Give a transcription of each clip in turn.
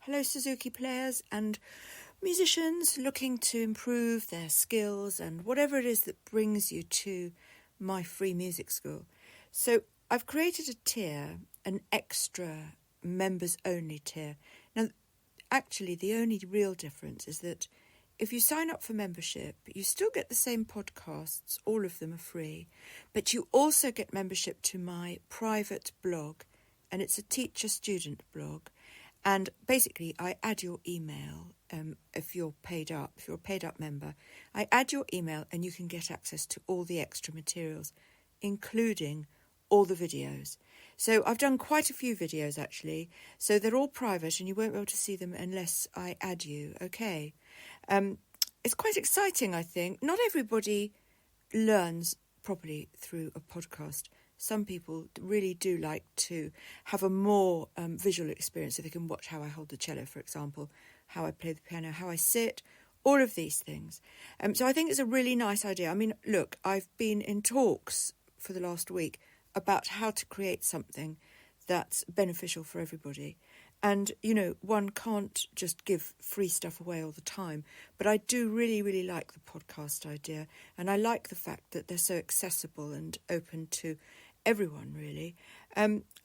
Hello Suzuki players and musicians looking to improve their skills and whatever it is that brings you to my free music school. So I've created a tier, an extra members only tier. Now actually the only real difference is that if you sign up for membership, you still get the same podcasts, all of them are free, but you also get membership to my private blog, and it's a teacher-student blog. And basically, I add your email if you're paid up, if you're a paid up member. I add your email and you can get access to all the extra materials, including all the videos. So I've done quite a few videos, actually. So they're all private and you won't be able to see them unless I add you, okay? It's quite exciting, I think. Not everybody learns properly through a podcast. Some people really do like to have a more visual experience, so they can watch how I hold the cello, for example, how I play the piano, how I sit, all of these things. So I think it's a really nice idea. I mean, look, I've been in talks for the last week about how to create something that's beneficial for everybody. And, you know, one can't just give free stuff away all the time. But I do really, really like the podcast idea. And I like the fact that they're so accessible and open to everyone, really.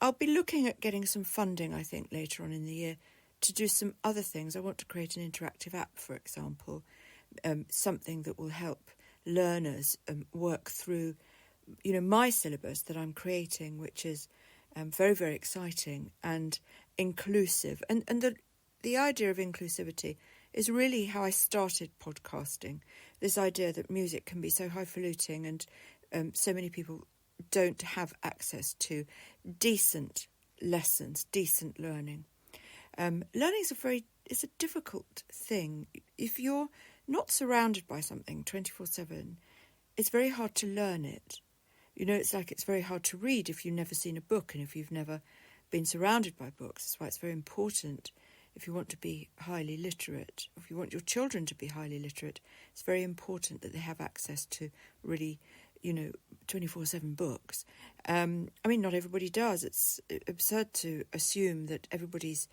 I'll be looking at getting some funding, I think, later on in the year to do some other things. I want to create an interactive app, for example, something that will help learners work through, you know, my syllabus that I'm creating, which is very, very exciting and inclusive. And the idea of inclusivity is really how I started podcasting. This idea that music can be so highfalutin and so many people don't have access to decent lessons, decent learning. Learning is a difficult thing. If you're not surrounded by something 24/7, it's very hard to learn it. You know, it's like it's very hard to read if you've never seen a book and if you've never been surrounded by books. That's why it's very important, if you want to be highly literate, if you want your children to be highly literate, it's very important that they have access to really, you know, 24/7 books. I mean, not everybody does. It's absurd to assume that everybody's,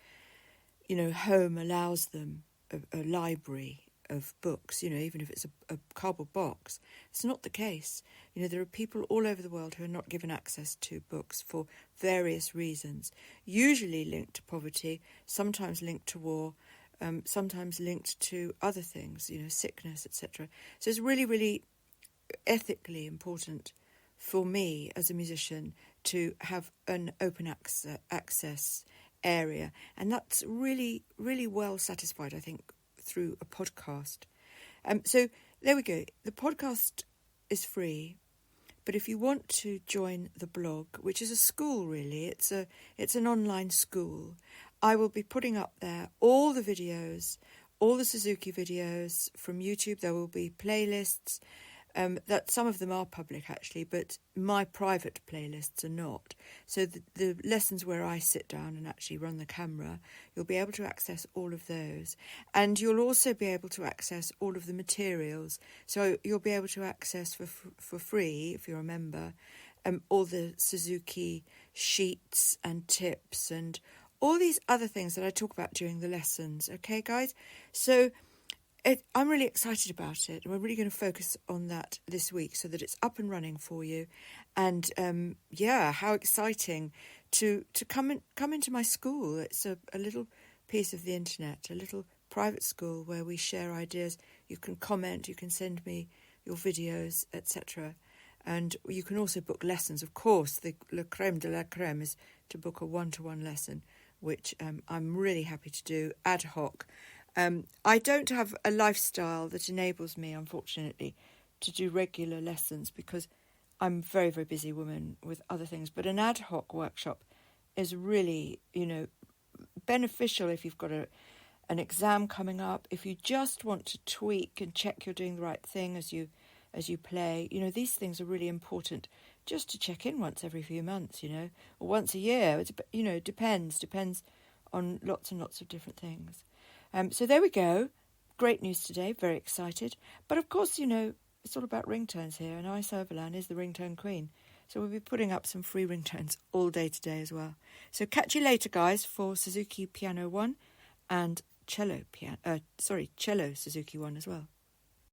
you know, home allows them a library of books, you know, even if it's a cardboard box. It's not the case. You know, there are people all over the world who are not given access to books for various reasons, usually linked to poverty, sometimes linked to war, sometimes linked to other things, you know, sickness, etc. So it's really, really ethically important for me as a musician to have an open access area, and that's really, really well satisfied, I think, through a podcast. So there we go. The podcast is free, but if you want to join the blog, which is a school really, it's an online school, I will be putting up there all the videos, all the Suzuki videos from YouTube. There will be playlists. That some of them are public actually, but my private playlists are not. So the lessons where I sit down and actually run the camera, you'll be able to access all of those. And you'll also be able to access all of the materials. So you'll be able to access for free, if you're a member, all the Suzuki sheets and tips and all these other things that I talk about during the lessons. Okay, guys? So I'm really excited about it, and we're really going to focus on that this week so that it's up and running for you. And how exciting to come into my school. It's a little piece of the internet, a little private school where we share ideas. You can comment, you can send me your videos, etc. And you can also book lessons. Of course, the la creme de la creme is to book a one-to-one lesson, which I'm really happy to do ad hoc. I don't have a lifestyle that enables me, unfortunately, to do regular lessons because I'm a very, very busy woman with other things. But an ad hoc workshop is really, you know, beneficial if you've got an exam coming up, if you just want to tweak and check you're doing the right thing as you play. You know, these things are really important just to check in once every few months, you know, or once a year. It's, you know, depends on lots and lots of different things. So there we go. Great news today. Very excited. But of course, you know, it's all about ringtones here, and Ice Overland is the ringtone queen. So we'll be putting up some free ringtones all day today as well. So catch you later, guys, for Suzuki Piano 1. and cello Suzuki one as well.